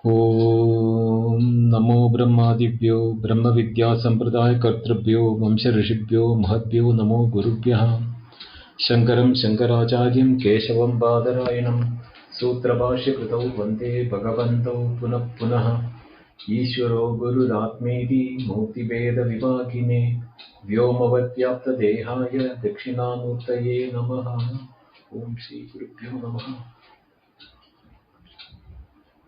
ॐ नमो ब्रह्मादिभ्यो ब्रह्मविद्यासम्प्रदायकर्तृभ्यो वंशऋषिभ्यो महद्भ्यो नमो गुरुभ्यः। शङ्करं शङ्कराचार्यं केशवं बादरायणं सूत्रभाष्यकृतौ वन्दे भगवन्तौ पुनः पुनः। ईश्वरो गुरुरात्मेति मूर्तिभेदविभागिने व्योमवद्व्याप्तदेहाय दक्षिणामूर्तये नमः। ॐ श्रीगुरुभ्यो नमः।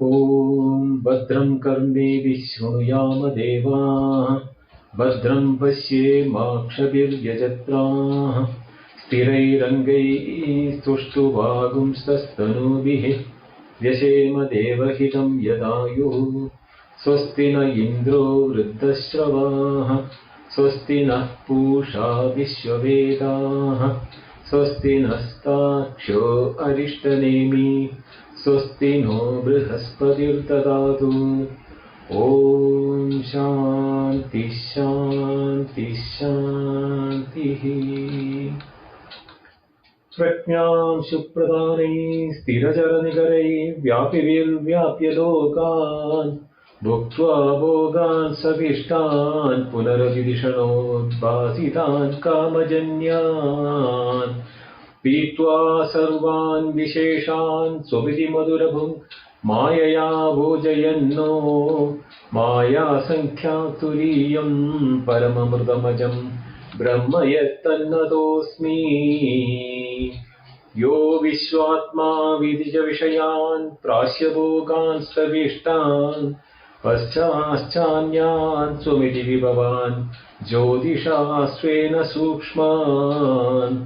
ॐ भद्रं कर्णेभिः शृणुयाम देवाः भद्रं पश्येमाक्षभिर्यजत्राः स्थिरैरङ्गैः स्तुष्टुवागुंस्तनूभिः व्यशेम देवहितं यदायुः। स्वस्ति न इन्द्रो वृद्धश्रवाः स्वस्ति नः पूषा विश्ववेदाः स्वस्ति नस्ताक्षो अरिष्टनेमि स्वस्ति नो बृहस्पतिर्ददातु। ॐ शान्ति शान्ति शान्तिः। प्रज्ञां सुप्रदानैः स्थिरचरनिकरैः व्यापिभिर्व्याप्य लोकान् भुक्त्वा भोगान् सविष्टान् पुनरभिधिषणोद्भासितान् कामजन्यान् पीत्वा सर्वान् विशेषान् स्वपिति मधुरभुङ् मायया भोजयन्नो मायासङ्ख्यातुरीयं परममृतमजं ब्रह्म यत्तन्नतोऽस्मि। यो विश्वात्मा विदिज विषयान् प्रास्य भोगान् सविष्टान् पश्चाश्चान्यान् स्वमिति विभवान् ज्योतिषास्त्वेन सूक्ष्मान्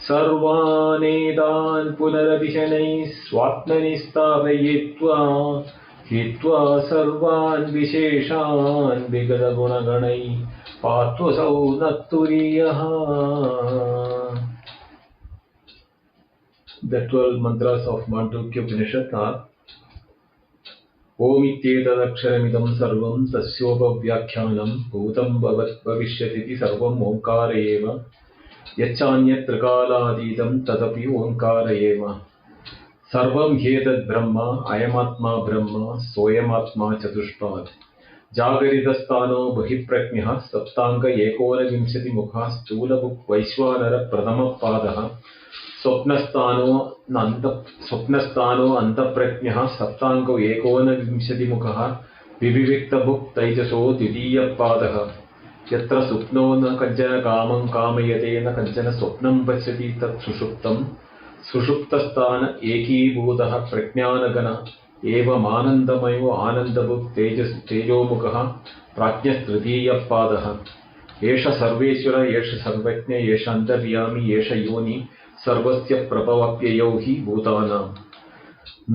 सर्वानेतान् पुनरभिशनैः स्वात्मनि स्थापयित्वा हित्वा सर्वान् विशेषान् विगतगुणगणैः पात्वसौ न तुरीयः। The 12 mantras of Mandukya Upanishad are Om ityetadaksharamidam sarvam tasyopavyakhyanam bhutam bhavat bhavishyatiti sarvam omkara eva yachanyatrakalaadidam tadapi omkara eva sarvam hyetad brahma ayamatma brahma soyamatma chatushpad jagaridasthano bahiprajnah saptanga ekona vimshati mukha stulabuk vaishwanara pradhama padaha स्वप्नस्थानो अंतप्रज्ञः सप्तांगो एकोनविंशतिमुखः विविक्तभुक् तैजसो द्वितीयपादः यत्र सुप्नो न कञ्चन कामं कामयते न कञ्चन स्वप्नं पश्यति तत् सुषुप्तं सुषुप्तस्थान एकीभूतः प्रज्ञानगण एवमानन्दमयो आनन्दभुक् तेजोमुखः प्राज्ञस्तृतीयपादः एष सर्वेश्वर एष सर्वज्ञ एष अन्तर्यामी एष योनि सर्वस्य प्रभवप्ययौ हि भूतानां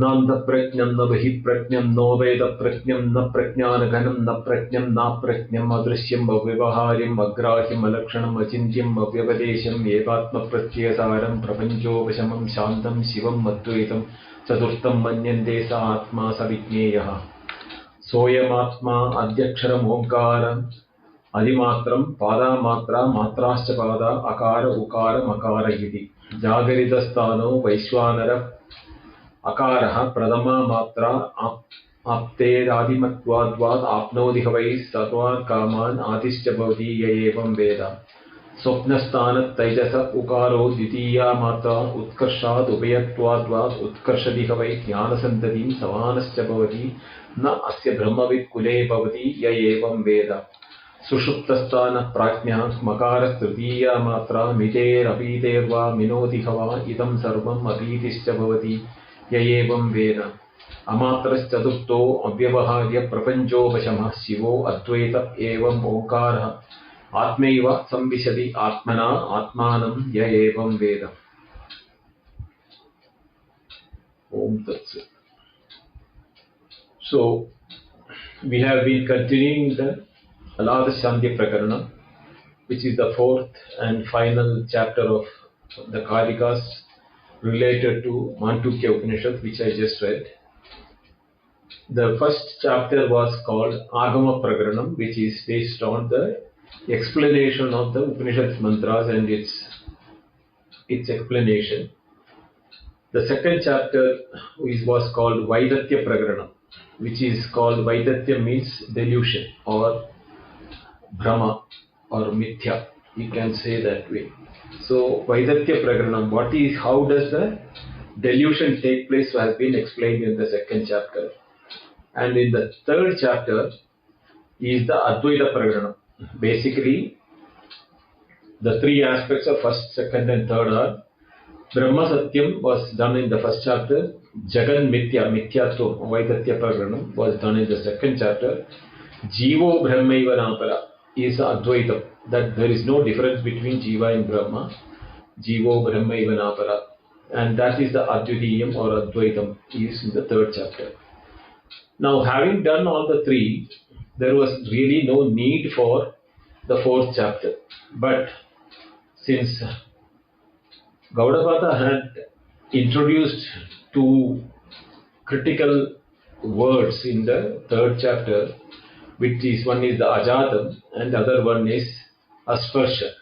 नान्तप्रज्ञं न बहिप्रज्ञं नो वेदप्रज्ञं न प्रज्ञानघनं न प्रज्ञं नाप्रज्ञम् अदृश्यम् अव्यवहार्यम् अग्राह्यम् अलक्षणम् अचिन्त्यम् अव्यपदेशम् एकात्मप्रत्ययसारं प्रपञ्चोपशमं शान्तं शिवम् अद्वैतं चतुर्थं मन्यन्ते स आत्मा स विज्ञेयः। सोऽयमात्मा अध्यक्षरम् ओङ्कारम् अधिमात्रं पादामात्रा मात्राश्च पादा अकार उकार मकार इति जागरितस्थानो वैश्वानर अकारः प्रथमा मात्रा आप्तेरादिमत्वाद्वात् आप्नोति ह वै सर्वान् कामान् आदिश्च भवति य एवं वेद। स्वप्नस्थानतैजस उकारो द्वितीया मात्रा उत्कर्षात् उभयत्वाद्वात् उत्कर्षति ह वै ज्ञानसन्ततिं समानश्च भवति न अस्य ब्रह्मवित् कुले भवति य एवं वेद। सुषुप्तस्थान प्राज्ञः मकारस्तृतीया मात्रा मितेरपीतेर्वा मिनोति ह वा इदं सर्वम् अपीतिश्च भवति य एवं वेद। अमात्रश्चतुर्थो अव्यवहार्य प्रपञ्चोपशमः शिवो अद्वैत एवं ओङ्कारः आत्मैव संविशति आत्मना आत्मानं य एवं वेद। Om Tat Sat. So we have been continuing the Alathasanthi Prakaranam, which is the fourth and final chapter of the Karikas related to Mandukya Upanishad, which I just read. The first chapter was called Agama Prakaranam, which is based on the explanation of the Upanishad mantras and its explanation. The second chapter was called Vaidatya Prakaranam, which is called Vaidatya, means delusion or Brahma or Mithya. You can say that way. So Vaidatya Prakaranam, how does the delusion take place, has been explained in the second chapter. And in the third chapter is the Advaita Prakaranam. Basically, the three aspects of first, second and third are Brahma Satyam was done in the first chapter, Jagan Mithya, Mithyatvam, Vaidatya Prakaranam was done in the second chapter, Jivo Brahmaiva Napara is Advaitam, that there is no difference between Jiva and Brahma, Jivo Brahmaiva Napara, and that is the Advitiyam or Advaitam is in the third chapter. Now, having done all the three, there was really no need for the fourth chapter. But since Gaudapada had introduced two critical words in the third chapter, which is one is the Ajatam and the other one is Asparsha.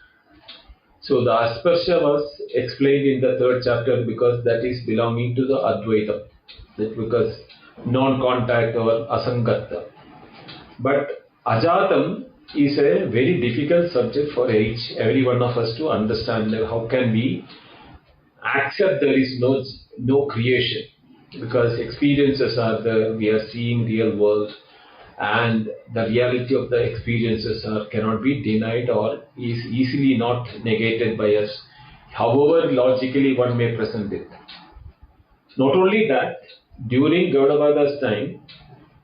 So the Asparsha was explained in the third chapter because that is belonging to the Advaita, that because non-contact or Asangata. But Ajatam is a very difficult subject for every one of us to understand. How can we accept there is no creation? Because experiences are there, we are seeing real world, and the reality of the experiences cannot be denied or is easily not negated by us, however logically one may present it. Not only that, during Gaudapada's time,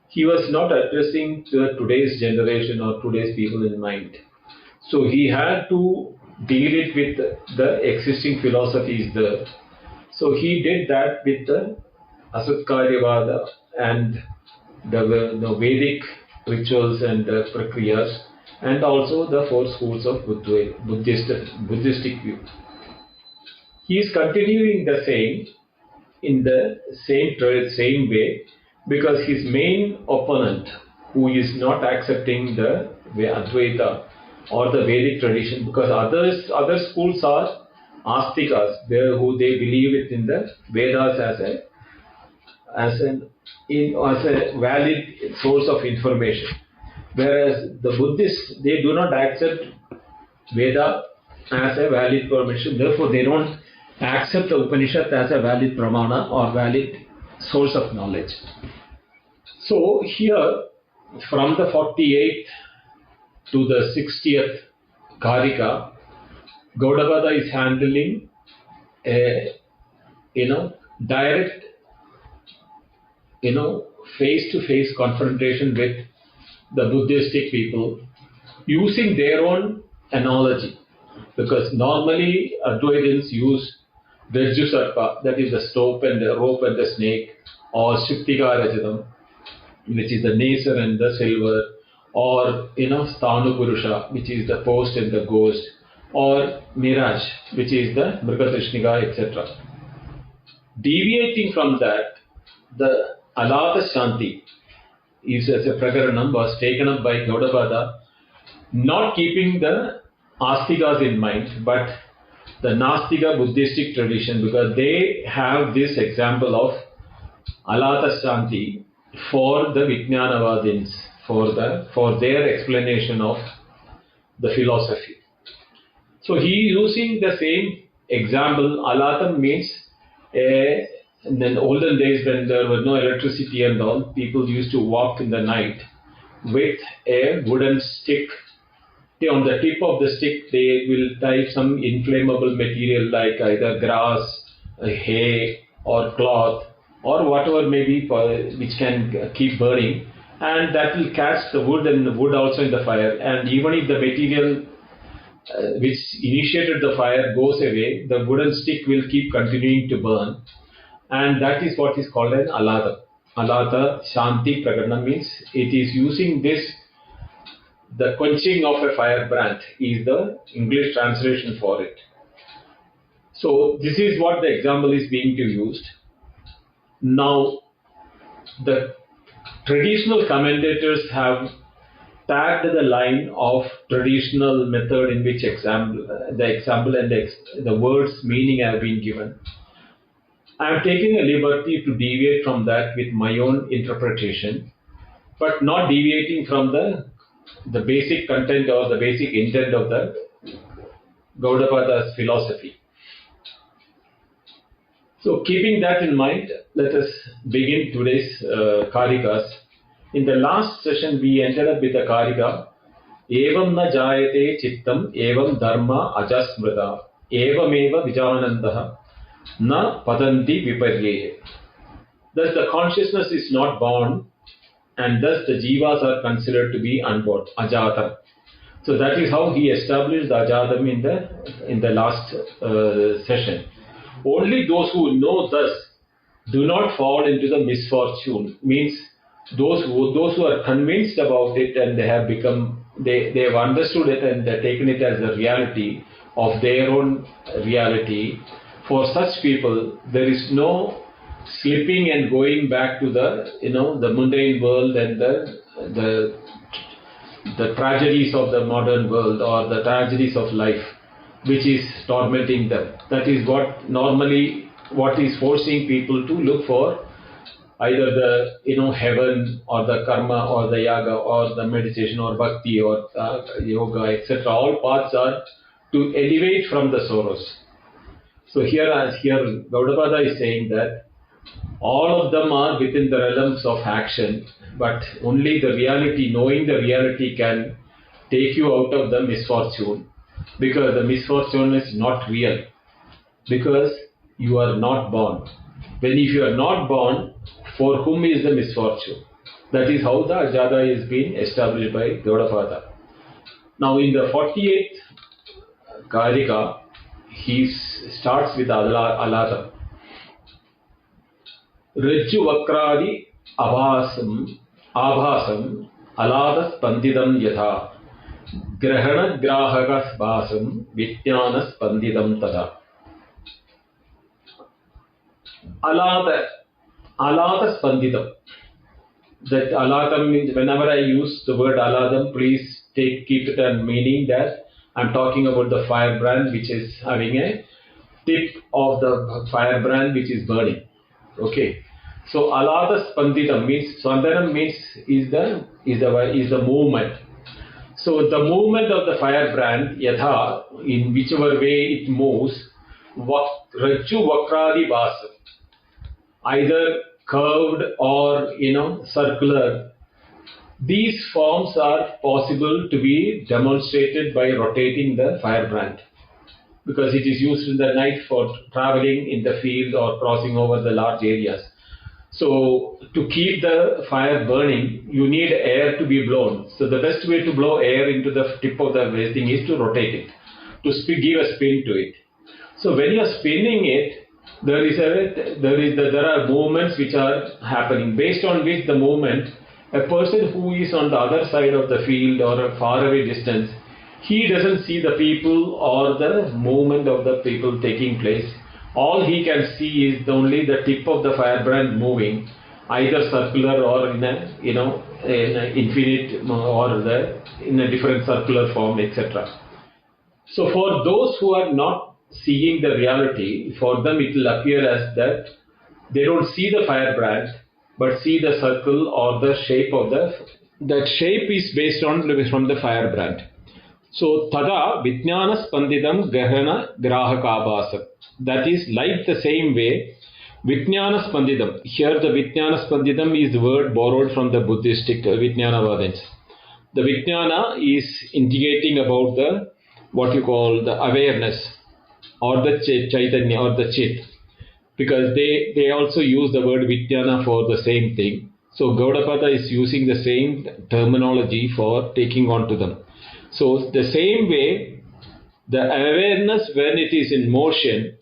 he was not addressing today's generation or today's people in mind. So he had to deal it with the existing philosophies there. So he did that with the Asatkaryavada and the Vedic rituals and prakriyas, and also the four schools of Buddhistic view. He is continuing the same in the same way, because his main opponent, who is not accepting the Advaita or the Vedic tradition, because other schools are Astikas, who they believe it in the Vedas as a valid source of information, whereas the Buddhists, they do not accept Veda as a valid information, therefore they don't accept the Upanishad as a valid pramana or valid source of knowledge. So here, from the 48th to the 60th Karika, Gaudapada is handling a direct face-to-face confrontation with the Buddhistic people using their own analogy, because normally Advaitins use Virjusarpa, that is the rope and the snake, or Shuktika Rajatam, which is the nature and the silver, or Sthanu Purusha, which is the post and the ghost, or Mirage, which is the Mrigatrishnika, etc. Deviating from that, the Alathasanthi is as a Prakaranam was taken up by Gaudapada, not keeping the Astikas in mind, but the Nastika Buddhistic tradition, because they have this example of Alathasanthi for the Vijnanavadins, for their explanation of the philosophy. So he using the same example. Alatham means in the olden days, when there was no electricity and all, people used to walk in the night with a wooden stick. On the tip of the stick, they will tie some inflammable material like either grass, hay, or cloth, or whatever may be, which can keep burning, and that will catch the wood and the wood also in the fire. And even if the material which initiated the fire goes away, the wooden stick will keep continuing to burn, and that is what is called an Alatha. Alathasanthi Prakaranam means it is using this. The quenching of a firebrand is the English translation for it. So this is what the example is being used. Now, the traditional commentators have tagged the line of traditional method in which the example and the words meaning have been given. I am taking a liberty to deviate from that with my own interpretation, but not deviating from the basic content or the basic intent of the Gaudapada's philosophy. So keeping that in mind, let us begin today's Karikas. In the last session, we ended up with the Karika, Evam na jayate chittam, evam dharma ajasmrita, evameva vijanandaha, na padanti viparye. Thus the consciousness is not born, and thus the jivas are considered to be unborn, ajata. So that is how he established the ajatam in the last session. Only those who know thus do not fall into the misfortune. Means those who are convinced about it and they have understood it and they've taken it as the reality of their own reality. For such people, there is no slipping and going back to the mundane world and the tragedies of the modern world or the tragedies of life, which is tormenting them. That is what is forcing people to look for either the heaven or the karma or the yaga or the meditation or bhakti or yoga, etc. All paths are to elevate from the sorrows. So here Gaudapada is saying that all of them are within the realms of action, but only the reality, knowing the reality, can take you out of the misfortune, because the misfortune is not real, because you are not born. When if you are not born, for whom is the misfortune? That is how the Ajada is being established by Gaudapada. Now in the 48th Karika, he starts with Alata. Rajju vakradi abhasam aladas pandidam yatha grahana grahakas basam vityanas pandidam tada. Alada spandidam. That aladam means, whenever I use the word aladam, please keep it in meaning that I'm talking about the firebrand which is having a tip of the firebrand which is burning. Okay. So alada spandidam means, swandanam means is the movement. So the movement of the firebrand, yatha, in whichever way it moves, rajju vakradi basam, either curved or circular. These forms are possible to be demonstrated by rotating the firebrand, because it is used in the night for traveling in the field or crossing over the large areas. So to keep the fire burning, you need air to be blown. So the best way to blow air into the tip of the thing is to rotate it, to give a spin to it. So when you are spinning it, there are movements which are happening, based on which the movement, a person who is on the other side of the field or a far away distance, he doesn't see the people or the movement of the people taking place. All he can see is only the tip of the firebrand moving, either circular or in a infinite or in a different circular form, etc. So for those who are not seeing the reality, for them it will appear as that they don't see the firebrand, but see the circle or the shape of that shape is based on from the firebrand. So tada vijnana spandidam grahana grahakabhasam. That is like the same way vijnana spandidam. Here the vijnana spandidam is the word borrowed from the Buddhistic Vijnanavadins. The vijnana is indicating about the what you call the awareness or the chaitanya or the chit, because they also use the word vijnana for the same thing. So Gaudapada is using the same terminology for taking on to them. So the same way, the awareness when it is in motion,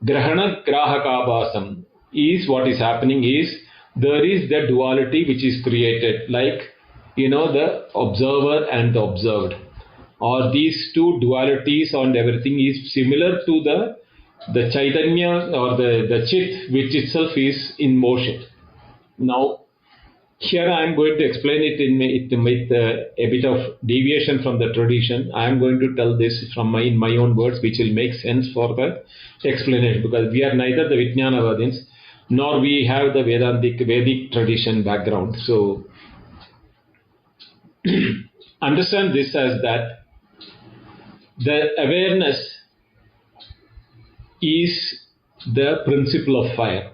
grahana grahakabhasam, is what is happening is there is the duality which is created, like the observer and the observed, or these two dualities and everything is similar to the chaitanya or the chit which itself is in motion. Now Here I am going to explain it with a bit of deviation from the tradition. I am going to tell this in my own words, which will make sense for the explanation, because we are neither the Vijnanavadins nor we have the Vedic tradition background. So understand this as that the awareness is the principle of fire,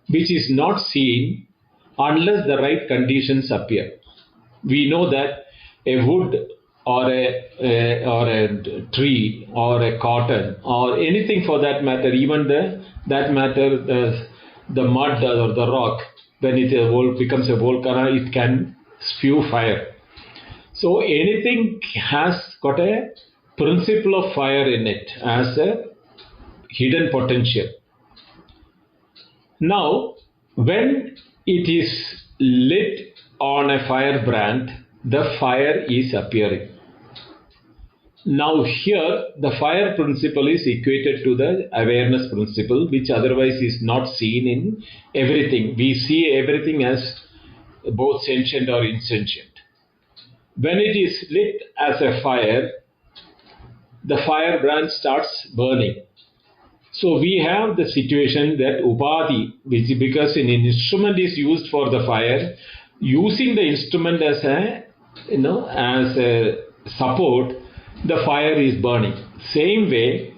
which is not seen unless the right conditions appear. We know that a wood or a tree or a cotton or anything for that matter, even the mud or the rock, when it becomes a volcano, it can spew fire. So anything has got a principle of fire in it as a hidden potential. Now, when it is lit on a firebrand, the fire is appearing. Now here, the fire principle is equated to the awareness principle, which otherwise is not seen in everything. We see everything as both sentient or insentient. When it is lit as a fire, the firebrand starts burning. So we have the situation that upadhi, which because an instrument is used for the fire, using the instrument as a support, the fire is burning. Same way,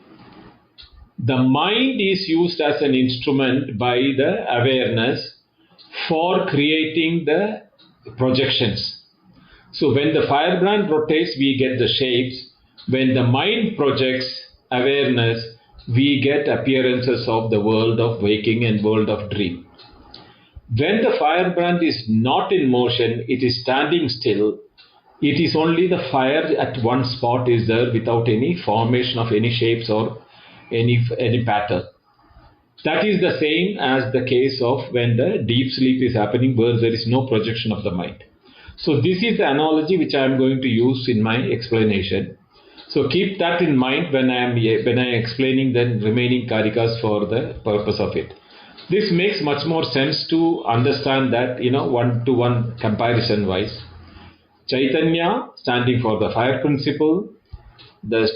the mind is used as an instrument by the awareness for creating the projections. So when the firebrand rotates, we get the shapes. When the mind projects awareness, we get appearances of the world of waking and world of dream. When the firebrand is not in motion, it is standing still. It is only the fire at one spot is there without any formation of any shapes or any pattern. That is the same as the case of when the deep sleep is happening, where there is no projection of the mind. So this is the analogy which I am going to use in my explanation. So keep that in mind when I am explaining the remaining Karikas for the purpose of it. This makes much more sense to understand that, one-to-one comparison wise. Chaitanya standing for the fire principle, the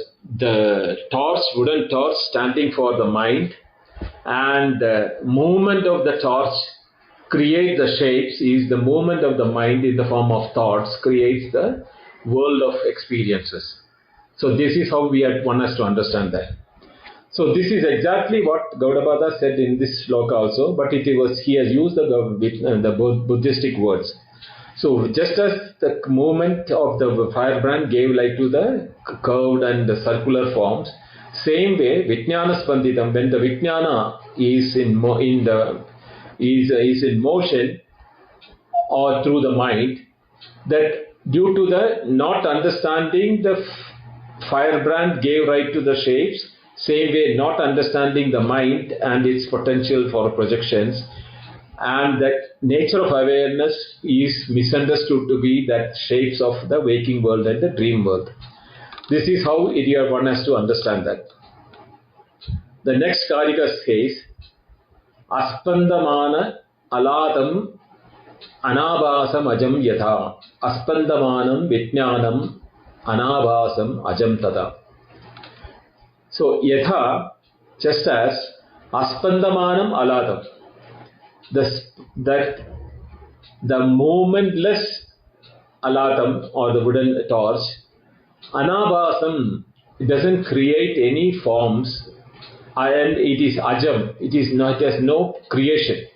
torch, wooden torch standing for the mind, and the movement of the torch create the shapes is the movement of the mind in the form of thoughts creates the world of experiences. So this is how one has to understand that. So this is exactly what Gaudapada said in this sloka also, but he has used the Buddhistic words. So just as the movement of the firebrand gave light to the curved and the circular forms, same way Vijnana Spanditam, when the Vijnana is in motion or through the mind, that due to the not understanding, the firebrand gave right to the shapes. Same way, not understanding the mind and its potential for projections, and that nature of awareness is misunderstood to be that shapes of the waking world and the dream world. This is how one has to understand that. The next Karika says, Aspandamana alatam anabhasam ajam yatha aspandamanam vijnanam anabhasam ajam tada. So yatha, just as aspandamanam alatam, that the movementless alatam or the wooden torch, anabhasam, it doesn't create any forms, and it is ajam, it has no creation,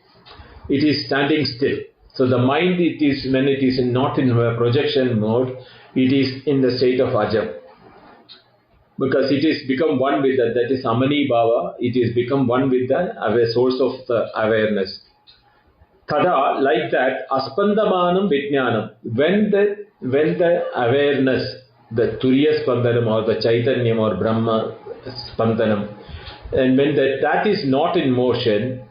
it is standing still. So the mind, when it is not in projection mode, it is in the state of ajam, because it is become one with that is amani bhava, it is become one with the source of the awareness. Tada, like that, aspandamanam vijnanam, when the awareness, the turiya spandanam or the chaitanyam or brahma spandanam, and when that is not in motion,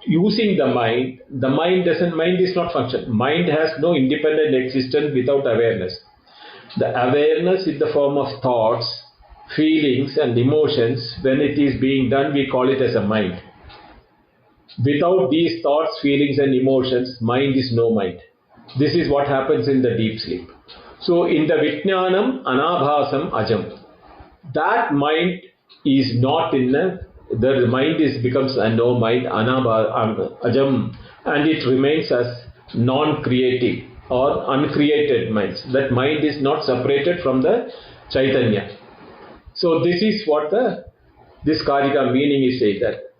using the mind is not function. Mind has no independent existence without awareness. The awareness in the form of thoughts, feelings and emotions, when it is being done, we call it as a mind. Without these thoughts, feelings and emotions, mind is no mind. This is what happens in the deep sleep. So in the Vijnanam Anabhasam Ajam, that mind is not in the mind becomes a no mind, Ajam, and it remains as non-creative or uncreated minds. That mind is not separated from the Chaitanya. So this is what this Karika meaning is saying, that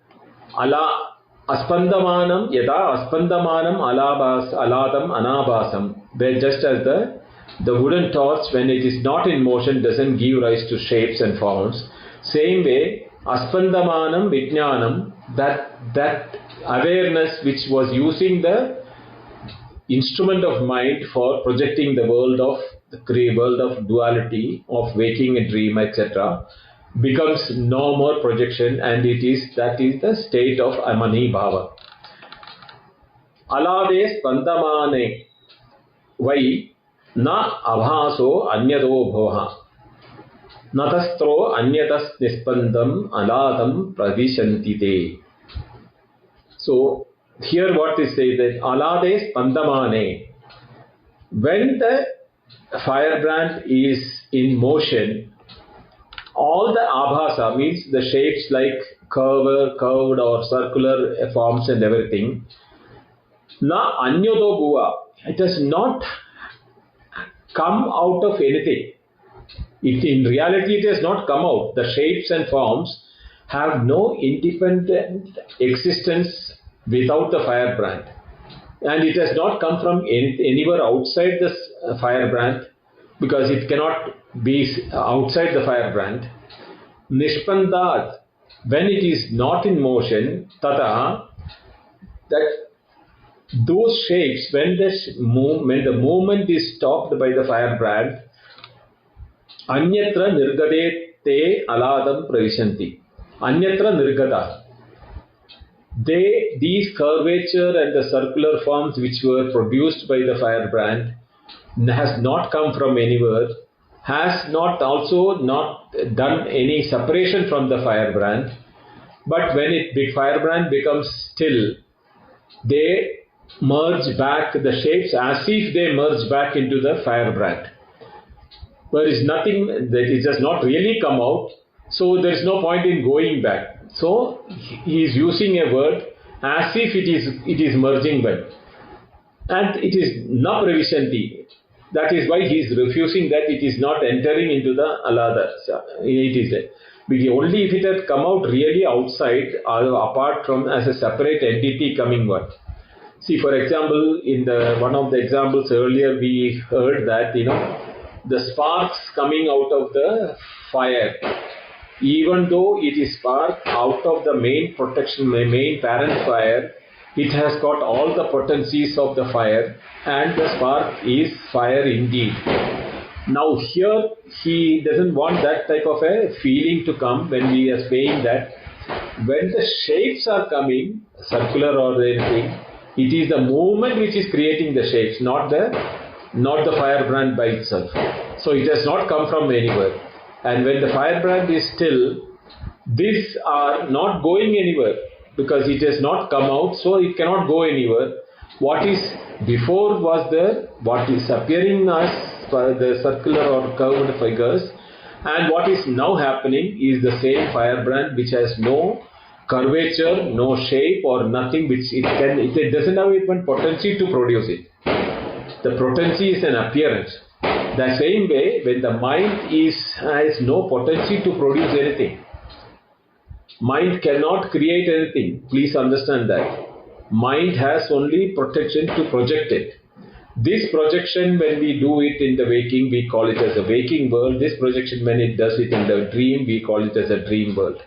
Ala Aspandamanam Yada Aspandamanam Aladam Anabhasam, where just as the wooden torch, when it is not in motion, doesn't give rise to shapes and forms. Same way, Aspandamanam Vijnanam, that awareness which was using the instrument of mind for projecting the world of duality, of waking a dream, etc., becomes no more projection, and that is the state of Amani Bhava. Alave spandamane vai na abhaso anyado bhoha natastro anyatas nispandam aladam pradishantite. So here what is said that alade spandamane, when the firebrand is in motion, all the abhasa, means the shapes like curved or circular forms and everything, na anyodo bhuva, it does not come out of anything. In reality, it has not come out. The shapes and forms have no independent existence without the firebrand. And it has not come from anywhere outside this firebrand, because it cannot be outside the firebrand. Nishpandat, when it is not in motion, tata, that those shapes, when the movement is stopped by the firebrand, anyatra nirgade te aladam pravishanti. Anyatra nirgada. These curvature and the circular forms which were produced by the firebrand has not come from anywhere, has not done any separation from the firebrand. But when the firebrand becomes still, they merge back, the shapes as if they merge back into the firebrand. There is nothing, that it does not really come out, so there is no point in going back. So he is using a word as if it is merging back, and it is na pravishanti. That is why he is refusing that it is not entering into the alada. It is only if it had come out really outside, apart from as a separate entity coming one. See, for example, in one of the examples earlier, we heard that the sparks coming out of the fire, even though it is spark out of the main parent fire, it has got all the potencies of the fire, and the spark is fire indeed. Now here he doesn't want that type of a feeling to come when we are saying that when the shapes are coming, circular or anything, it is the movement which is creating the shapes, not the firebrand by itself. So it has not come from anywhere. And when the firebrand is still, these are not going anywhere, because it has not come out, so it cannot go anywhere. What is before was there, what is appearing as the circular or curved figures, and what is now happening is the same firebrand which has no curvature, no shape or nothing, which it doesn't have even potency to produce it. The potency is an appearance. The same way, when the mind has no potency to produce anything, mind cannot create anything. Please understand that. Mind has only protection to project it. This projection, when we do it in the waking, we call it as a waking world. This projection, when it does it in the dream, we call it as a dream world.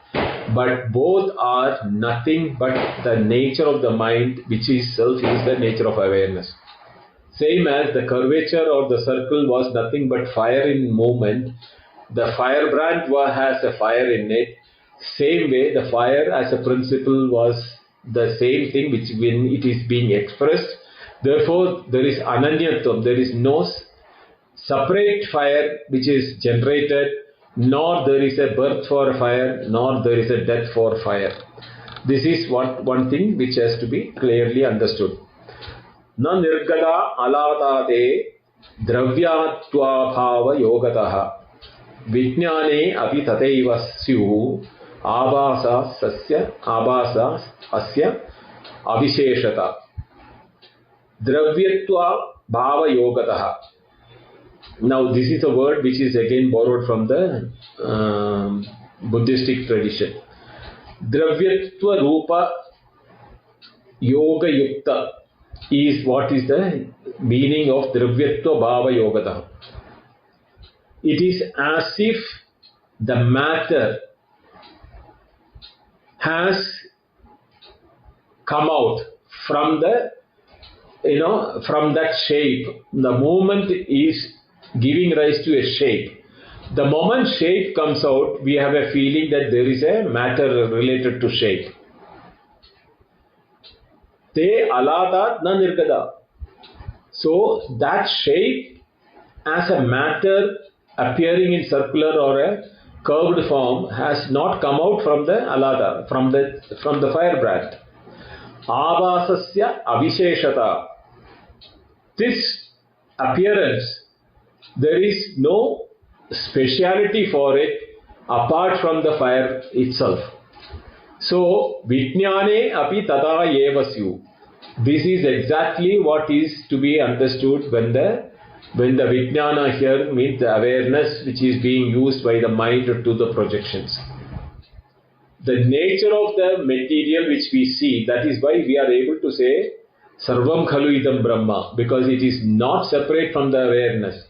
But both are nothing but the nature of the mind, which itself is the nature of awareness. Same as the curvature or the circle was nothing but fire in movement. The firebrand has a fire in it. Same way, the fire as a principle was the same thing which when it is being expressed. Therefore, there is ananyatvam. There is no separate fire which is generated, nor there is a birth for fire, nor there is a death for fire. This is one thing which has to be clearly understood. Na nirgada alatate dravyatva bhava yogataha vijnane api tataiva syu abhasa asya avisheshata dravyatva bhava yogataha. Now this is a word which is again borrowed from the Buddhistic tradition. Dravyatva rupa yoga yukta is what is the meaning of dravyatva bhava yogata. It is as if the matter has come out from the from that shape. The movement is giving rise to a shape. The moment shape comes out, we have a feeling that there is a matter related to shape. Te alatat na nirgada. So that shape as a matter appearing in circular or a curved form has not come out from the alata, from the firebrand. Avasasya avisheshata. This appearance, there is no speciality for it apart from the fire itself. So, Vijnane api tada evasyu. This is exactly what is to be understood when the Vijnana here means the awareness which is being used by the mind to the projections. The nature of the material which we see, that is why we are able to say Sarvam Khalu Idam Brahma, because it is not separate from the awareness.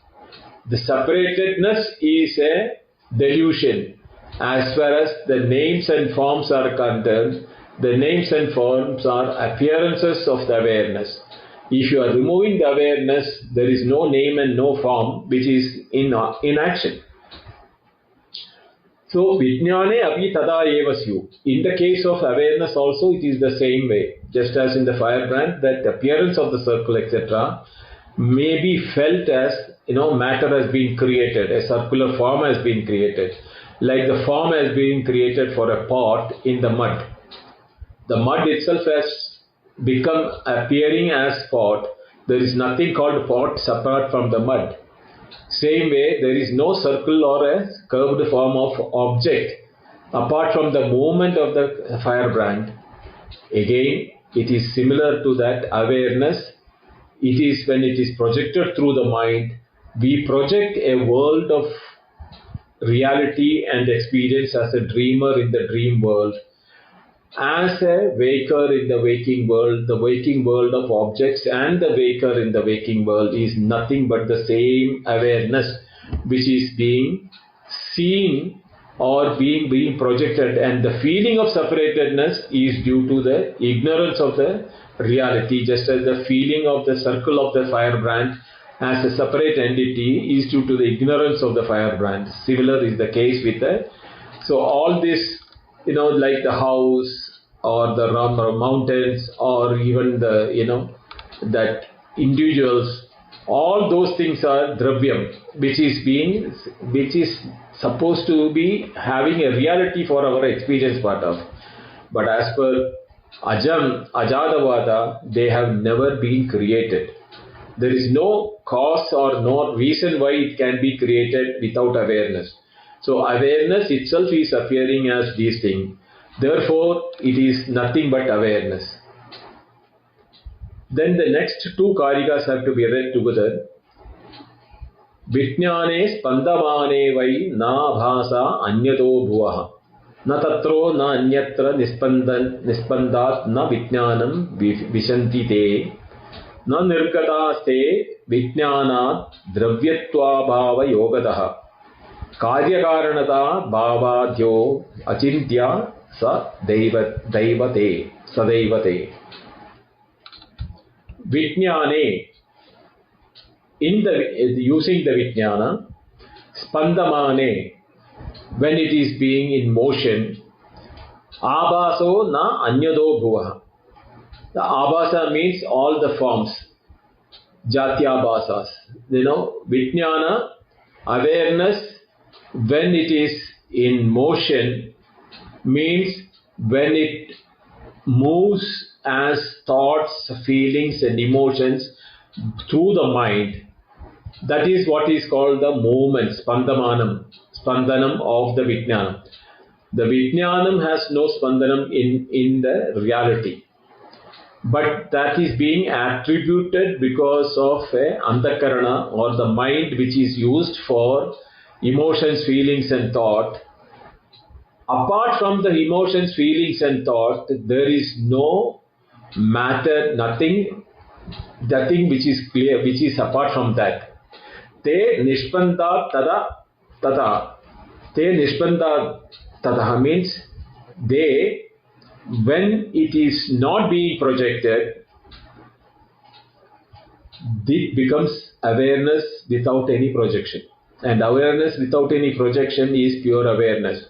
The separatedness is a delusion. As far as the names and forms are concerned, the names and forms are appearances of the awareness. If you are removing the awareness, there is no name and no form which is in action. So, Vijnane api tada evasyu. In the case of awareness also, it is the same way. Just as in the firebrand, that appearance of the circle, etc., may be felt as, matter has been created, a circular form has been created. Like the form has been created for a pot in the mud. The mud itself has become appearing as pot. There is nothing called pot separate from the mud. Same way, there is no circle or a curved form of object apart from the movement of the firebrand. Again, it is similar to that awareness. It is when it is projected through the mind, we project a world of reality and experience as a dreamer in the dream world, as a waker in the waking world of objects, and the waker in the waking world is nothing but the same awareness which is being seen or being projected, and the feeling of separatedness is due to the ignorance of the reality, just as the feeling of the circle of the firebrand as a separate entity is due to the ignorance of the firebrand. Similar is the case with the, so all this, like the house or the mountains or even the, that individuals, all those things are dravyam, which is supposed to be having a reality for our experience part of. But as per Ajadavada, they have never been created. There is no cause or no reason why it can be created without awareness. So awareness itself is appearing as these things. Therefore, it is nothing but awareness. Then the next two Karikas have to be read together. Vijnane spandamane vai na bhasa anyato bhuvaha. Na tatro na anyatra nispandat na vijnanam vishanti te. Na nirgata ste vijnanat dravyatva bhava yogataha. Karyakaranata bhavadhyo achintya sa daivate. Vijnane, using the Vijnana, spandamane, when it is being in motion, abhaso na anyado bhuvaha. The abhasa means all the forms, jatyabhasas. Vijnana, awareness, when it is in motion, means when it moves as thoughts, feelings and emotions through the mind. That is what is called the movement, spandanam of the Vijnanam. The Vijnanam has no spandanam in the reality. But that is being attributed because of a antakarana or the mind which is used for emotions, feelings and thought. Apart from the emotions, feelings and thought, there is no matter, nothing which is clear, which is apart from that. Te nishpanda tada. Te nishpanda tada means they, when it is not being projected, it becomes awareness without any projection. And awareness without any projection is pure awareness.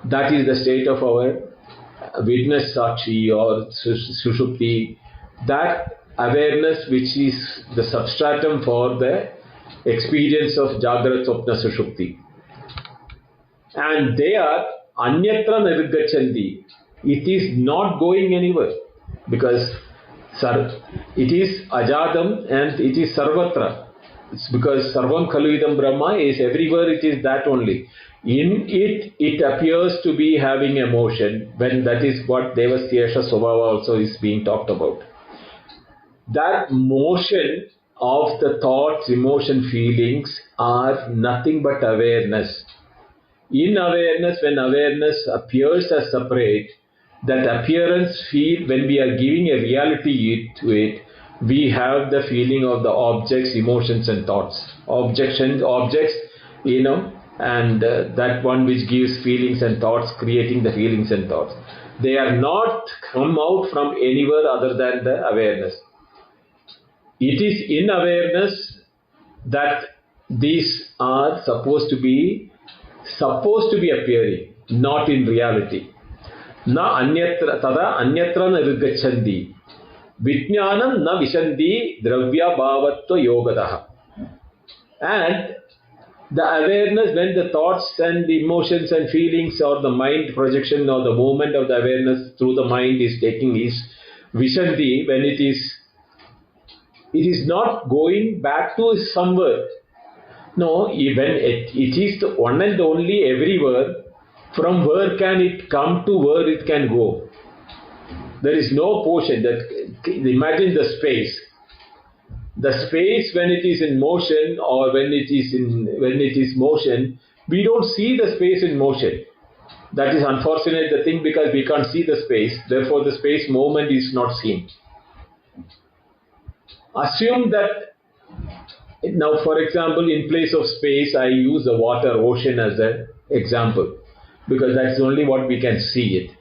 That is the state of our witness sakshi or sushupti. That awareness which is the substratum for the experience of Jagrat, Swapna, Sushupti. And they are anyatra nirgachanti. It is not going anywhere because it is ajadam and it is sarvatra. It's because sarvam khaluidam brahma is everywhere, it is that only. In it, it appears to be having emotion, when that is what Devastyesha Swabhava also is being talked about. That motion of the thoughts, emotion, feelings are nothing but awareness. In awareness, when awareness appears as separate, that appearance feel, when we are giving a reality to it, we have the feeling of the objects, emotions and thoughts. Objects, and that one which gives feelings and thoughts, creating the feelings and thoughts. They are not come out from anywhere other than the awareness. It is in awareness that these are supposed to be appearing, not in reality. Na anyatra tada anyatra na nirgachanti. Vijnanam na vishanti dravya bhavatva yogadaha. And the awareness, when the thoughts and the emotions and feelings or the mind projection or the movement of the awareness through the mind is taking is vishanti, when it is not going back to somewhere. No, even it is the one and only everywhere. From where can it come to where it can go? There is no portion. Imagine the space. The space, when it is in motion or when it is motion, we don't see the space in motion. That is unfortunate the thing, because we can't see the space. Therefore, the space movement is not seen. Assume that now, for example, in place of space, I use the water, ocean as an example, because that's only what we can see it.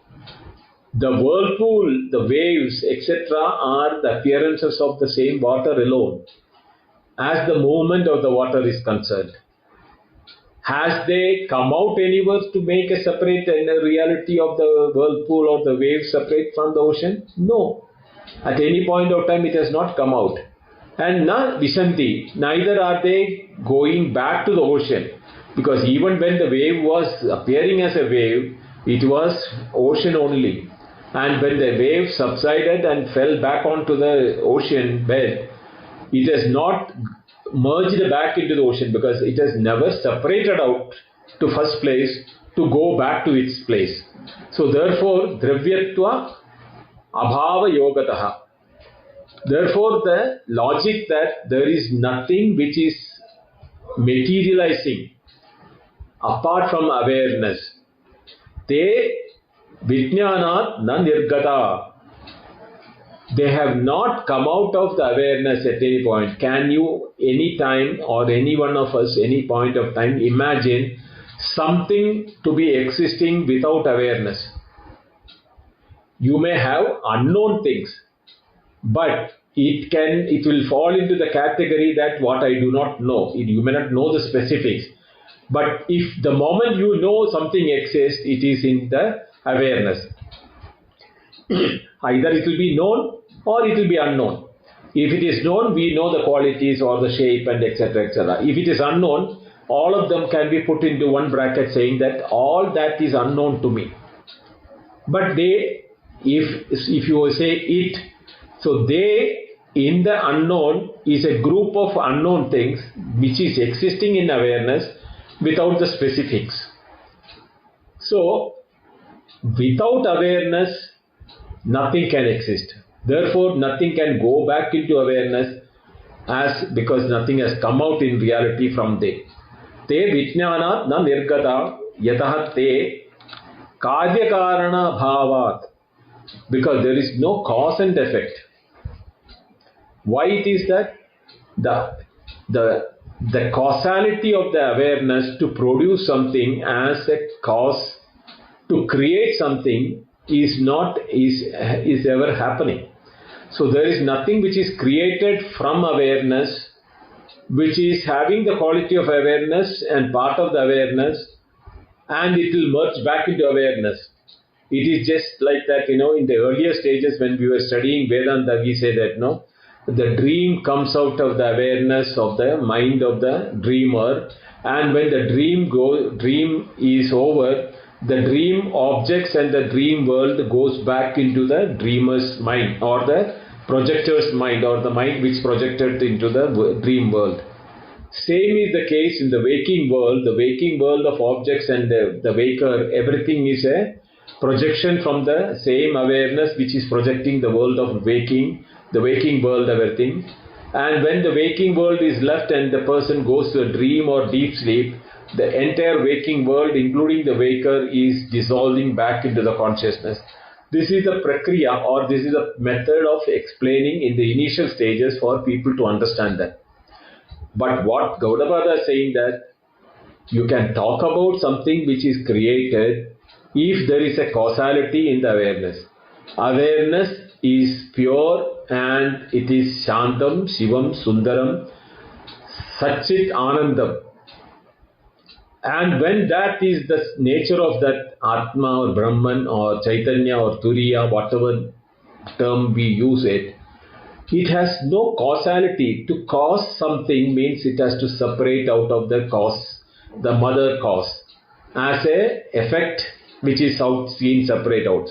The whirlpool, the waves, etc. are the appearances of the same water alone, as the movement of the water is concerned. Has they come out anywhere to make a separate reality of the whirlpool or the waves separate from the ocean? No. At any point of time it has not come out. And na vishanti, neither are they going back to the ocean, because even when the wave was appearing as a wave, it was ocean only. And when the wave subsided and fell back onto the ocean bed, it has not merged back into the ocean, because it has never separated out to first place to go back to its place. So therefore, dravyatva abhava yogataha. Therefore, the logic that there is nothing which is materializing apart from awareness. Te vijnanat na nirgata. They have not come out of the awareness at any point. Can you, any time, or any one of us, any point of time, imagine something to be existing without awareness? You may have unknown things, but it will fall into the category that what I do not know. You may not know the specifics, but if the moment you know something exists, it is in the awareness. Either it will be known or it will be unknown. If it is known, we know the qualities or the shape and etc. etc. If it is unknown, all of them can be put into one bracket, saying that all that is unknown to me. But they if you say it, so they in the unknown is a group of unknown things which is existing in awareness without the specifics. So without awareness nothing can exist. Therefore nothing can go back into awareness because nothing has come out in reality from there. Te vijnanat na nirgata yatah te karya karana bhavat, because there is no cause and effect. Why it is that? The causality of the awareness to produce something as a cause to create something is ever happening. So there is nothing which is created from awareness which is having the quality of awareness and part of the awareness, and it will merge back into awareness. It is just like that, in the earlier stages when we were studying Vedanta, we say that, the dream comes out of the awareness of the mind of the dreamer, and when the dream is over, the dream objects and the dream world goes back into the dreamer's mind or the projector's mind or the mind which projected into the dream world. Same is the case in the waking world of objects and the waker. Everything is a projection from the same awareness which is projecting the world of waking, the waking world, everything. And when the waking world is left and the person goes to a dream or deep sleep, the entire waking world, including the waker, is dissolving back into the consciousness. This is the prakriya, or this is a method of explaining in the initial stages for people to understand that. But what Gaudapada is saying that you can talk about something which is created if there is a causality in the awareness. Awareness is pure and it is Shantam, Shivam, Sundaram, Satchit Anandam. And when that is the nature of that Atma or Brahman or Chaitanya or Turiya, whatever term we use it, it has no causality. To cause something means it has to separate out of the cause, the mother cause, as a effect which is seen separate out.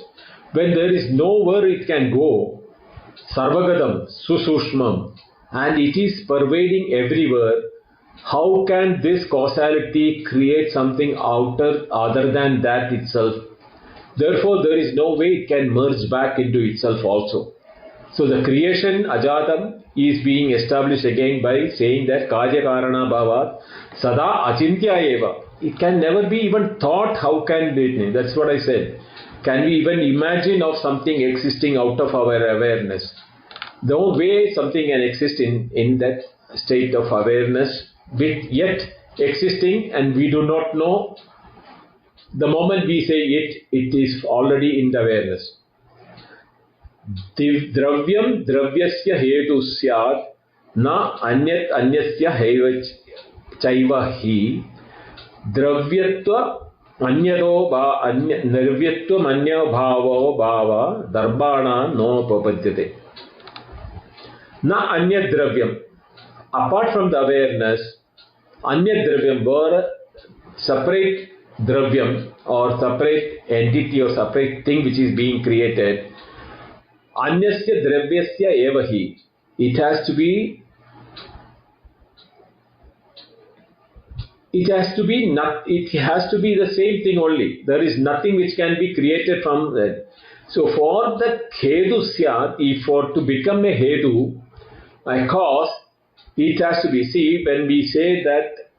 When there is nowhere it can go, Sarvagadam, Susushmam, and it is pervading everywhere, how can this causality create something other than that itself? Therefore, there is no way it can merge back into itself also. So the creation, Ajatam, is being established again by saying that Karya Karana Bhavat Sada Achintya Eva. It can never be even thought how can it. That's what I said. Can we even imagine of something existing out of our awareness? No way something can exist in that state of awareness, with yet existing, and we do not know. The moment we say it is already in the awareness. Dravyam dravyasya hetu syat na anyat anyasya heva chaiva hi dravyatva anyado nirvyatva anya bhavo bhava darbana no papadyate. Na anyat dravyam. Apart from the awareness, anyat dravyam, were separate dravyam or separate entity or separate thing which is being created. Anyasya dravyasya evahi. It has to be the same thing only. There is nothing which can be created from that. So for the hedu syat, if for to become a hedu, a cause, it has to be. See, when we say that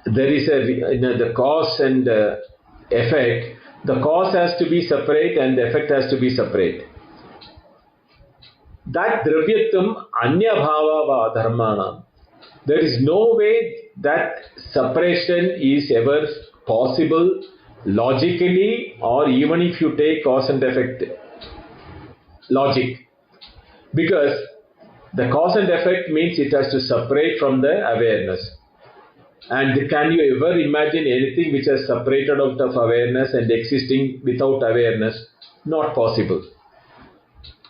there is the cause and effect, the cause has to be separate and the effect has to be separate. That dravyatvam anya bhava dharmana. There is no way that separation is ever possible logically, or even if you take cause and effect logic, because the cause and effect means it has to separate from the awareness. And can you ever imagine anything which has separated out of awareness and existing without awareness? Not possible.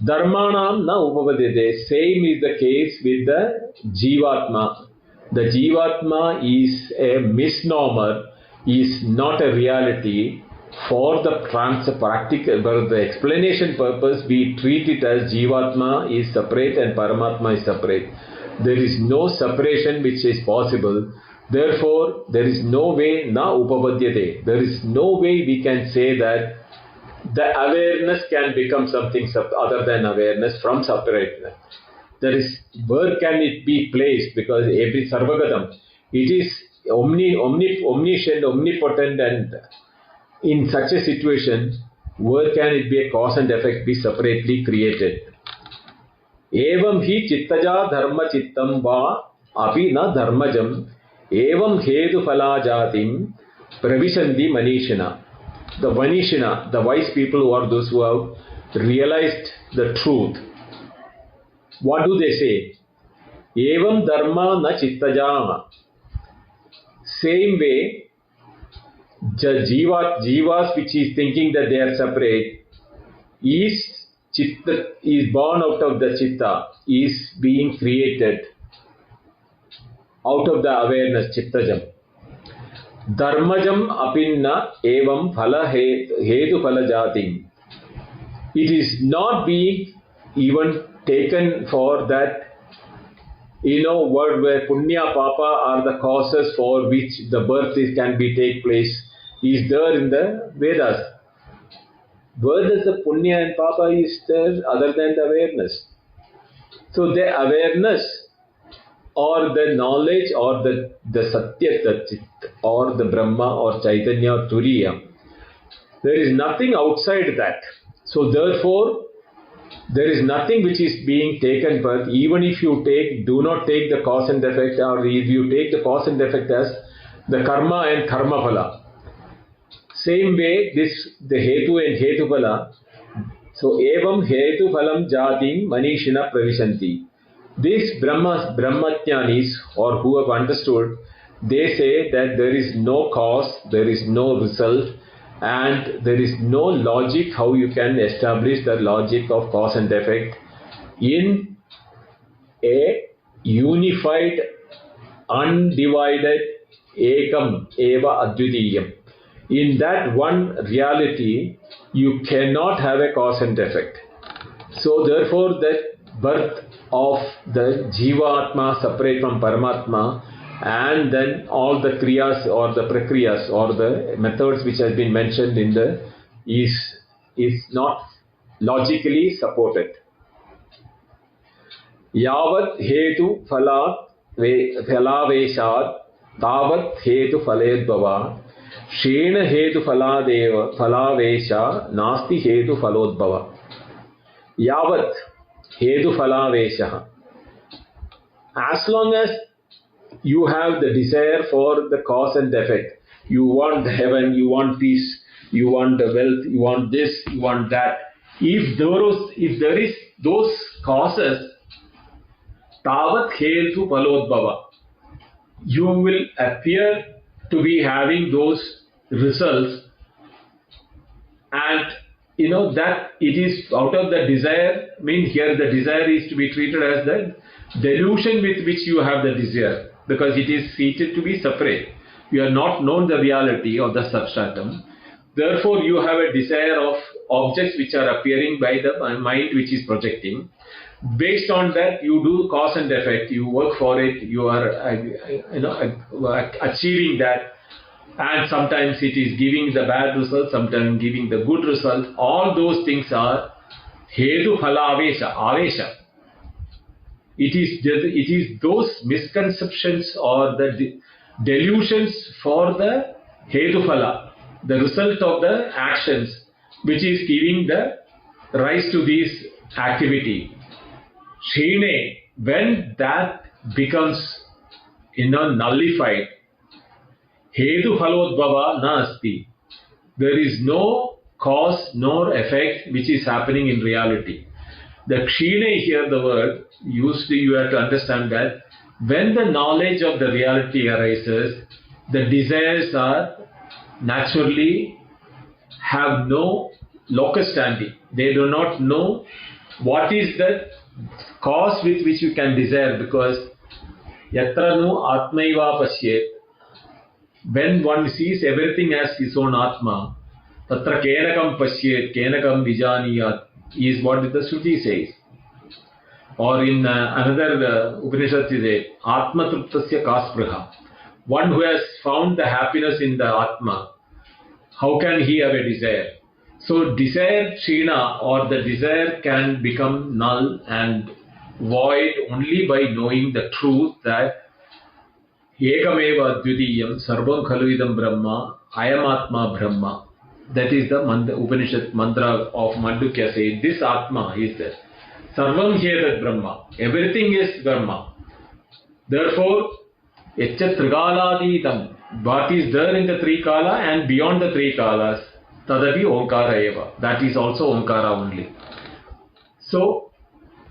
Dharmanam na upavadete. Same is the case with the Jivatma. The Jivatma is a misnomer, is not a reality. for the practical, for the explanation purpose, we treat it as Jivatma is separate and Paramatma is separate. There is no separation which is possible. Therefore, there is no way na upapadyate. There is no way we can say that the awareness can become something other than awareness from separateness. There is, where can it be placed? Because every Sarvagatam, it is omniscient, omnipotent, and in such a situation, where can it be a cause and effect be separately created? Evam hi chittaja dharma chittam va api na dharmajam evam hedu phala jatim pravishanti manishina. The Vanishina, the wise people who are those who have realized the truth, what do they say? Evam dharma na chittaja. Same way, jivas which is thinking that they are separate is born out of the chitta, is being created out of the awareness, chittajam. Dharmajam apinna evam phala hetu phala jatim. It is not being even taken for that, word where punya papa are the causes for which the birth can be take place is there in the Vedas. Where does the punya and papa is there other than the awareness? So the awareness or the knowledge or the satya, the chit, or the Brahma or Chaitanya or Turiya, there is nothing outside that. So therefore, there is nothing which is being taken but even if you do not take the cause and effect, or if you take the cause and effect as the karma and karma phala. Same way, the hetu and hetu phala. So evam hetu phalam jatim manishina pravishanti. These Brahmajnanis, or who have understood, they say that there is no cause, there is no result, and there is no logic how you can establish the logic of cause and effect in a unified, undivided, ekam eva advitiyam. In that one reality, you cannot have a cause and effect. So therefore, that birth of the Jiva-atma separate from Paramatma, and then all the kriyas or the prakriyas or the methods which has been mentioned in the is not logically supported. Yavat hetu phalaveshat tavat hetu phaledbhava shena hetu phalavesha nasti hetu phalodbhava. Yavat hetu phalavesha. As long as you have the desire for the cause and effect, you want heaven, you want peace, you want the wealth, you want this, you want that. If there is those causes, tavat hetu phalodbhava, you will appear to be having those results, and that it is out of the desire. Here the desire is to be treated as the delusion with which you have the desire, because it is seated to be separate. You are not known the reality of the substratum. Therefore, you have a desire of objects which are appearing by the mind which is projecting. Based on that, you do cause and effect. You work for it. You are achieving that. And sometimes it is giving the bad result, sometimes giving the good result. All those things are hetu phala avesha. It is those misconceptions or the delusions for the hetu phala, the result of the actions, which is giving the rise to this activity. Shine, when that becomes nullified, hetu phalodbhava na asti. There is no cause nor effect which is happening in reality. The kshine here, the word used, you have to understand that when the knowledge of the reality arises, the desires are naturally have no locus standi. They do not know what is the cause with which you can desire, because yatra nu atmaiva pasyet, when one sees everything as his own atma, Tatra kenakam pasyet, kenakam vijaniyat is what the Shruti says. Or in another Upanishad it says, Atma truptasya kaspraha. One who has found the happiness in the Atma, how can he have a desire? So desire Shina, or the desire can become null and void only by knowing the truth that Ekameva Dvitiyam Sarvam Khaluidam Brahma, Ayamatma Brahma. That is the Upanishad mantra of Mandukya says, this Atma is there. Sarvam Hedat Brahma. Everything is Brahma. Therefore, Etcha Trigaladidam. What is there in the three kala and beyond the three kalas, Tadapi Omkara Eva. That is also Omkara only. So,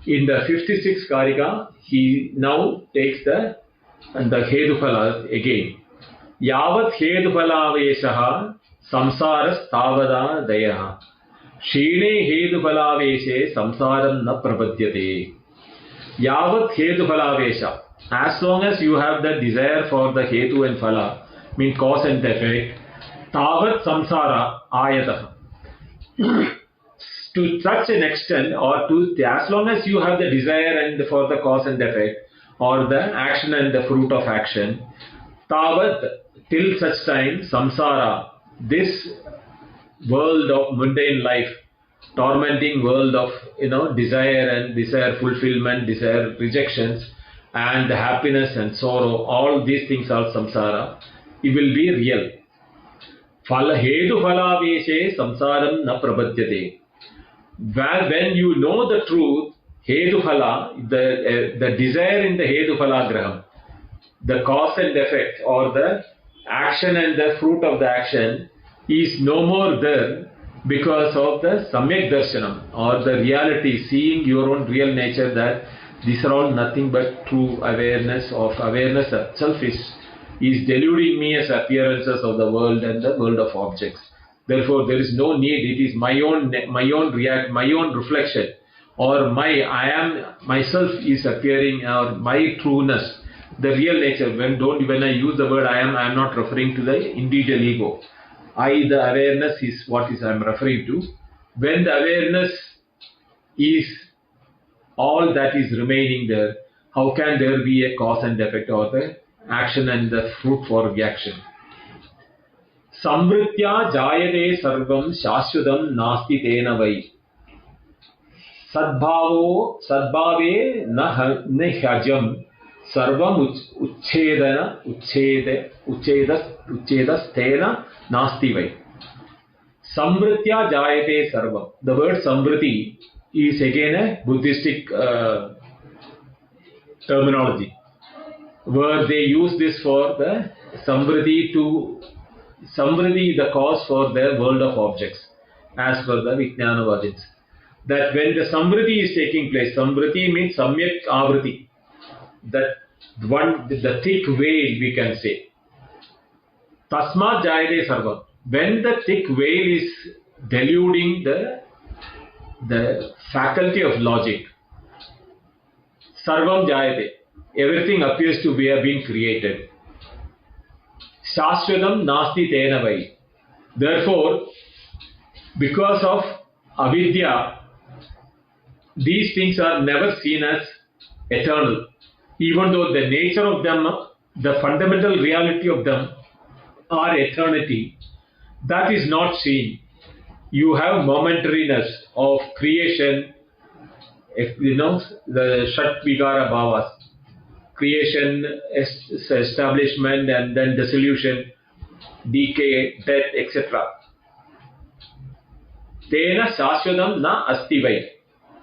in the 56th Karika, he now takes the Heduphala again. Yavat Heduphalaveshaha samsaras tavada dayaha. Shine Heduphalaveshe samsaram na prapadyate. Yavat Heduphalavesha. As long as you have the desire for the Hetu and Phala, mean cause and effect, Tavat Samsara Ayataha. To such an extent, or to as long as you have the desire and for the cause and effect, or the action and the fruit of action, Tavat, till such time, Samsara, this world of mundane life, tormenting world of desire and desire fulfillment, desire rejections, and happiness and sorrow, all these things are samsara, it will be real. Hedu phalaveshe samsaram na prapadyate. When you know the truth, hedu phala, the desire in the hedu phala graham, the cause and effect, or the action and the fruit of the action is no more there because of the samyak darshanam, or the reality, seeing your own real nature, that these are all nothing but true awareness of awareness itself is deluding me as appearances of the world and the world of objects. Therefore, there is no need. It is my own reflection, or I am myself is appearing, or my trueness, the real nature. When I use the word I am not referring to the individual ego. The awareness is what I am referring to. When the awareness is all that is remaining there, how can there be a cause and effect, or the action and the fruit for reaction? Samvritya jayate sarvam shashvatam nasti tena vai. Sadbhave nahajam sarvam uchchedas tena nasti vai. Samvritya jayate sarvam. The word samvriti is again a Buddhistic terminology, where they use this for the samvriti is the cause for the world of objects, as per the Vijnanavadins. That when the samvriti is taking place, samvriti means samyak avriti, that the thick veil, we can say. Tasmat jayate sarvam. When the thick veil is deluding the faculty of logic, sarvam jayate, everything appears to be being created. Shashvatam nasti tena vai. Therefore, because of avidya, these things are never seen as eternal, even though the nature of them, the fundamental reality of them are eternity. That is not seen. You have momentariness of creation, the Shat Vigara Bhavas, creation, establishment, and then dissolution, decay, death, etc. Tena Shashvatam na asti vai.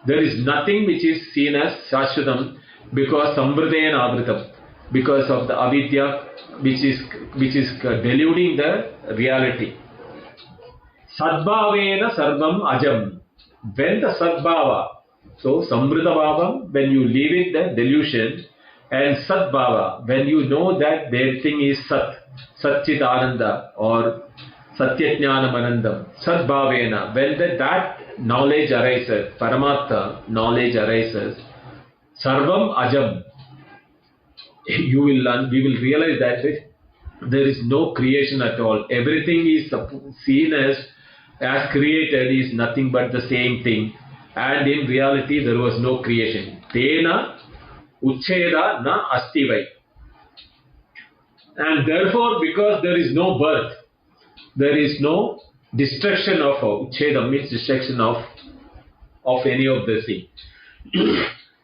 There is nothing which is seen as Shashvatam, because Samvritena Avritam, because of the avidya which is deluding the reality. Sadbhavena sarvam ajam. When the sadbhava, so samvrita bhavam, when you leave it the delusion, and sadbhava, when you know that their thing is sat, satchit ananda, or satyajnanam anandam, sadbhavena, when that knowledge arises, paramatma knowledge arises, sarvam ajam, we will realize that there is no creation at all. Everything is seen as as created is nothing but the same thing, and in reality there was no creation. Tena uchcheda na asti vai. And therefore, because there is no birth, there is no destruction of uchchedam means destruction of any of the thing.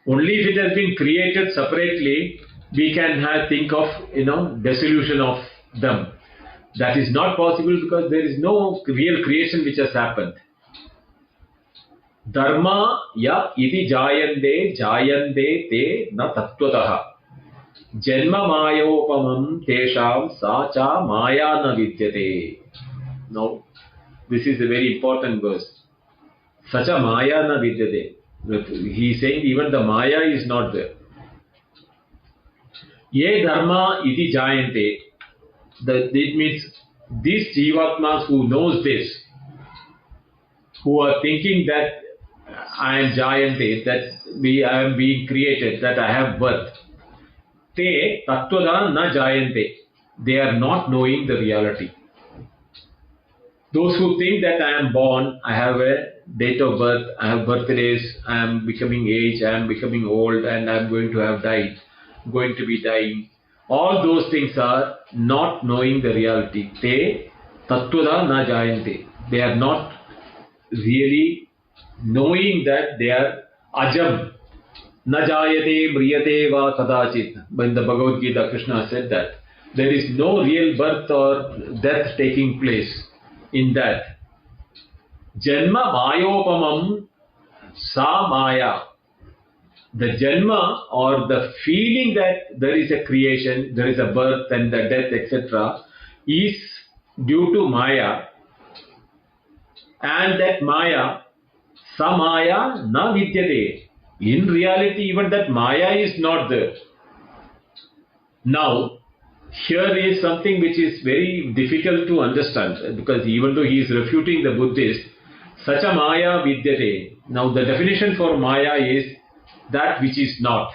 Only if it has been created separately, we can think of dissolution of them. That is not possible because there is no real creation which has happened. Dharma ya iti jayante te na tattvataha. Janma mayopamam tesham sa cha maya na vidyate. Now, this is a very important verse. Sacha maya na vidyate. He is saying even the maya is not there. Ye dharma iti jayante. It means these jivatmas who knows this, who are thinking that I am jayante, that I am being created, that I have birth. Te tattvada na jayante. They are not knowing the reality. Those who think that I am born, I have a date of birth, I have birthdays, I am becoming age, I am becoming old, and I am going to have died, going to be dying. All those things are not knowing the reality. Te tattvada na jayante. They are not really knowing that they are ajam. Na jayate mriyate va kadachit. When the Bhagavad Gita, Krishna said that there is no real birth or death taking place in that. Janma mayopamam sa maya. The janma or the feeling that there is a creation, there is a birth and the death, etc., is due to maya. And that maya, sa maya na vidyate. In reality, even that maya is not there. Now, here is something which is very difficult to understand, because even though he is refuting the Buddhist, sacha maya vidyate. Now, the definition for maya is that which is not.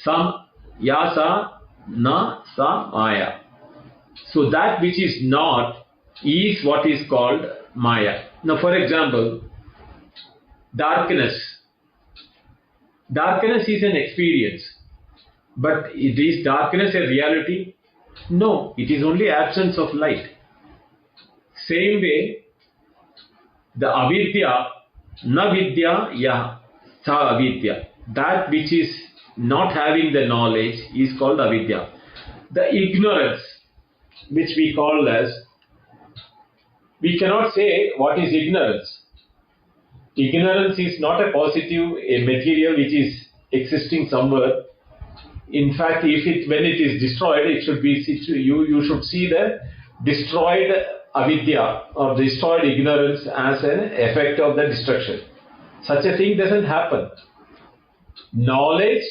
Sam yasa na sa maya. So that which is not is what is called maya. Now, for example, darkness. Darkness is an experience. But is darkness a reality? No, it is only absence of light. Same way, the avidya, na vidya ya sa avidya. That which is not having the knowledge is called avidya. The ignorance, which we call as, we cannot say what is ignorance. Ignorance is not a positive, a material which is existing somewhere. In fact, when it is destroyed, it should be, you should see the destroyed avidya or destroyed ignorance as an effect of the destruction. Such a thing doesn't happen. Knowledge,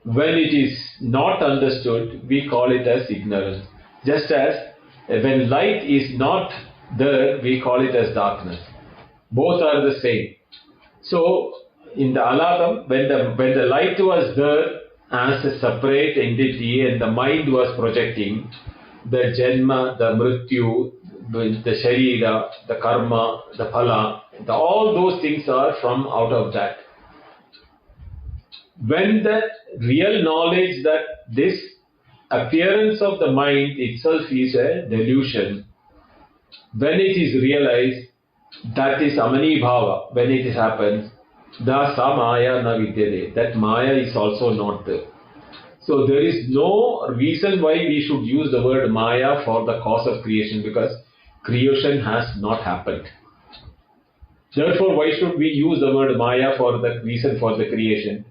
when it is not understood, we call it as ignorance. Just as when light is not there, we call it as darkness. Both are the same. So, in the Alatham, when the light was there as a separate entity and the mind was projecting, the Janma, the Mrityu, the Sharira, the Karma, the Phala, all those things are from out of that. When the real knowledge that this appearance of the mind itself is a delusion, when it is realized, that is Amani Bhava, when it happens, the sa maya na vidyate, that maya is also not there. So there is no reason why we should use the word maya for the cause of creation, because creation has not happened. Therefore, why should we use the word maya for the reason for the creation?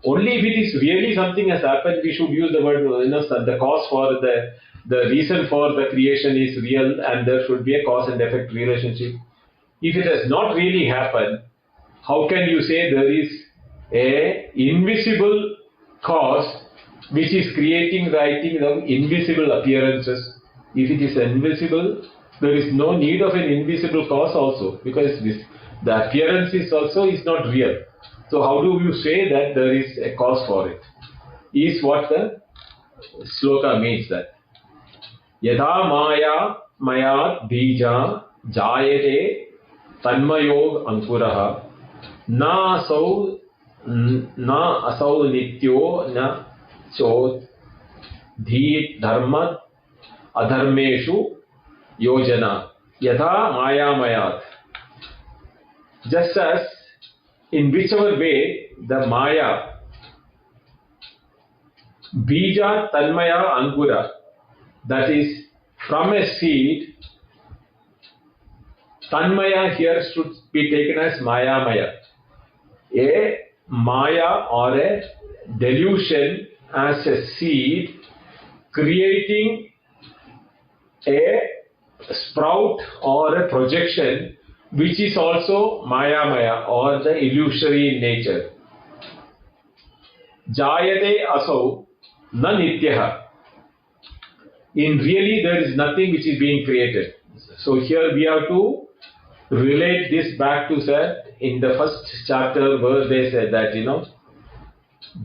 Only if it is really something has happened, we should use the word, the cause for the reason for the creation is real and there should be a cause and effect relationship. If it has not really happened, how can you say there is a invisible cause which is creating the invisible appearances? If it is invisible, there is no need of an invisible cause also, because the appearance is not real. So how do you say that there is a cause for it? Is what the sloka means that. Yadha maya mayat bija jayate tanmayog ankuraha na asau nityo na chod dhi dharma adharmeshu yojana yatha maya mayat. Just as in whichever way the maya bija tanmaya ankura, that is from a seed, tanmaya here should be taken as maya maya. A maya or a delusion as a seed creating a sprout or a projection which is also maya maya or the illusory in nature. Jayate asau na nityaha. In really there is nothing which is being created. So here we have to relate this back to that in the first chapter where they said that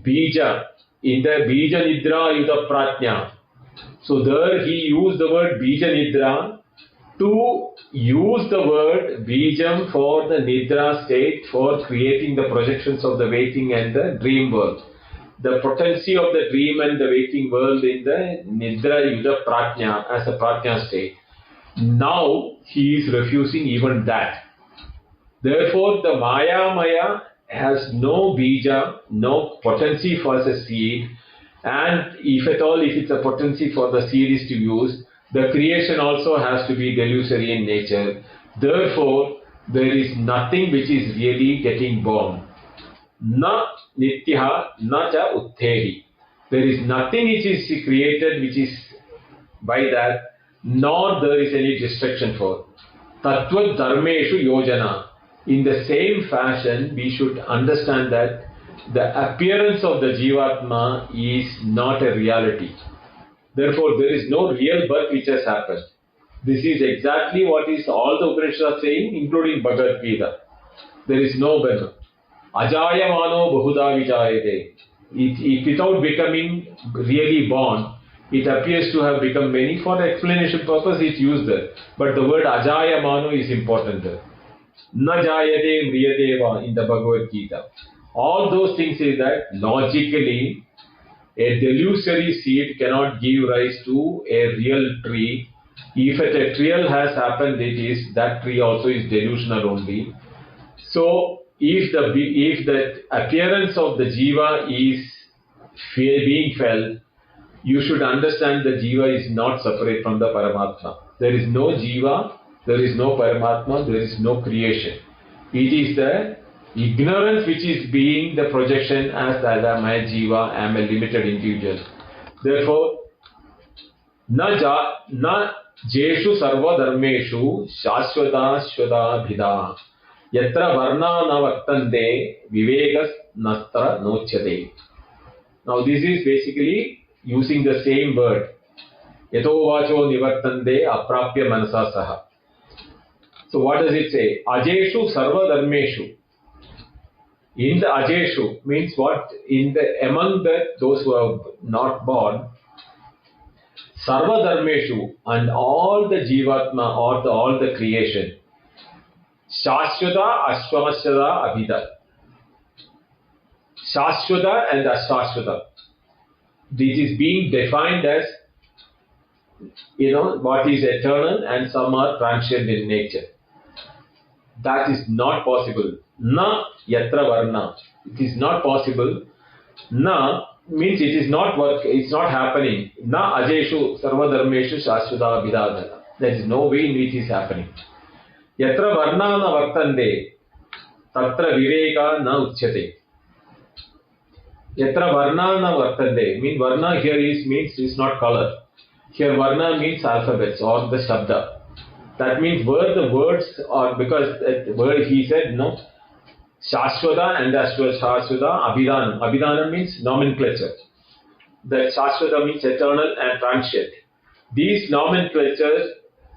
bija, in the bija nidra yuta pratnya. So there he used the word bija nidra to use the word bijam for the nidra state for creating the projections of the waking and the dream world. The potency of the dream and the waking world in the nidra yuta pratnya as a pratnya state. Now he is refusing even that. Therefore the maya has no bija, no potency for the seed, and if at all, if it's a potency for the seed is to use, the creation also has to be delusory in nature. Therefore there is nothing which is really getting born. Na nityaha na cha uttehi. There is nothing which is created which is by that, nor there is any destruction for. Tattva dharmeshu yojana. In the same fashion, we should understand that the appearance of the Jivatma is not a reality. Therefore, there is no real birth which has happened. This is exactly what is all the Upanishads are saying, including Bhagavad Gita. There is no birth. Ajayamano bahuda vijayate. If without becoming really born, it appears to have become many. For the explanation purpose, it's used there. But the word ajayamano is important there. Na jayate mriyadeva in the Bhagavad Gita. All those things is that logically a delusory seed cannot give rise to a real tree. If a tree has happened, it is that tree also is delusional only. So if the appearance of the jiva is being felt, you should understand the jiva is not separate from the Paramatma. There is no jiva, there is no Paramatma, there is no creation. It is the ignorance which is being the projection as that I am a jiva, I am a limited individual. Therefore, na jeshu sarva dharmeshu shashvata shvata bhida yatra varna na vartande vivekas natra nochyate. Now this is basically using the same word. Yato vacho nivartande aprapya manasa saha. So what does it say? Ajeshu sarva dharmeshu. In the ajeshu means what? In the among those who are not born, sarva dharmeshu and all the jivatma or all the creation, shashvata ashvashvata abhida. Shashvata and ashvashvata. This is being defined as what is eternal and some are transient in nature. That is not possible. Na yatra varna. It is not possible. Na means it is not work. It's not happening. Na ajeshu sarva dharmeshu shashvata abhidadana. There is no way in which it is happening. Yatra varna na vartande tatra viveka na uchyate. Yatra varna na vartande. Mean varna here means it's not color. Here varna means alphabets or the shabda. That means where the words are, because that word he said, Shashvata and Shashvata, Abhidanam. Abhidanam means nomenclature. That Shashvata means eternal and transient. These nomenclatures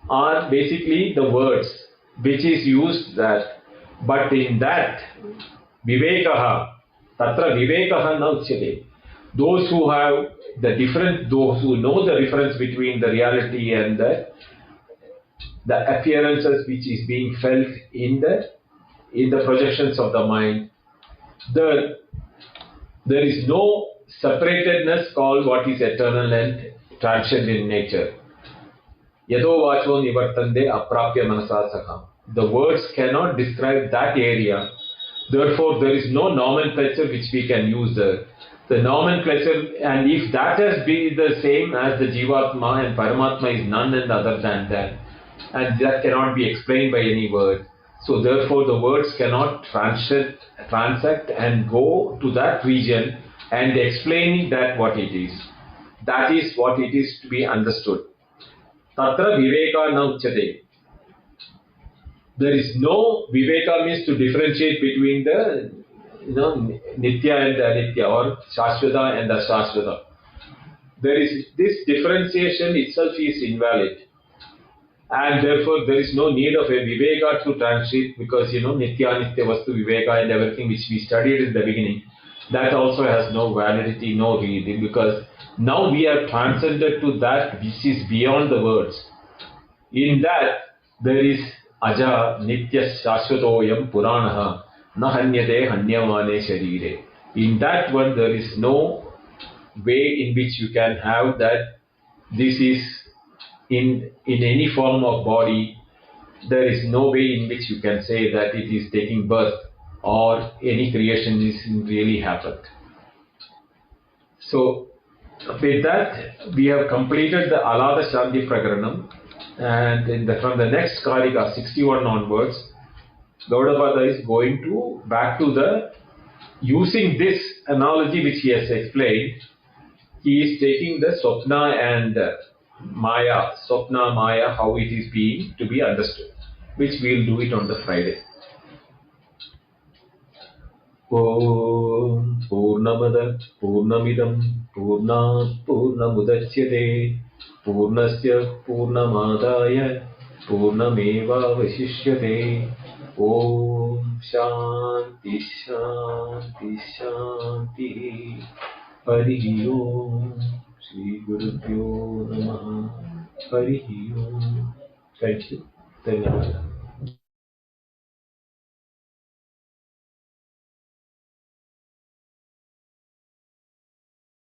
are basically the words which is used that. But in that, Vivekaha, Tatra Vivekaha na uchyate. Those who have the difference, those who know the difference between the reality and the the appearances which is being felt in the projections of the mind. There is no separatedness called what is eternal and transient in nature. Yado vacho nivartande aprapya manasa sakha. The words cannot describe that area. Therefore, there is no nomenclature which we can use there. The nomenclature, and if that has been the same as the Jivatma and Paramatma is none and other than that, and that cannot be explained by any word. So therefore, the words cannot transact and go to that region and explain that what it is. That is what it is to be understood. Tatra viveka na uchyate. There is no viveka means to differentiate between the nitya and anitya, or shashvata and ashashvata. There is this differentiation itself is invalid, and therefore there is no need of a viveka to translate, because nitya, nitya vastu, viveka and everything which we studied in the beginning, that also has no validity, no reading, because now we have transcended to that which is beyond the words. In that there is aja nitya shashvatoyam puranaha na hanyate hanyamane sharire. In that one there is no way in which you can have that this is in any form of body. There is no way in which you can say that it is taking birth or any creation is really happened. So with that we have completed the Alathasanthi Prakaranam, and from the next Karika 61 onwards, Gaudapada is going to back to the using this analogy which he has explained. He is taking the Swapna and Maya, Swapna, Maya, how it is being to be understood, which we will do it on the Friday. Om Purnamada Purnamidam Purnat Purnamudachyate Purnasya Purnamadaya Purnameva Vasishyate. Om Shanti Shanti Shanti. Hari Om. Shri Gurubhyo Namaha. Hari Om. Thank you. Dhanyawad.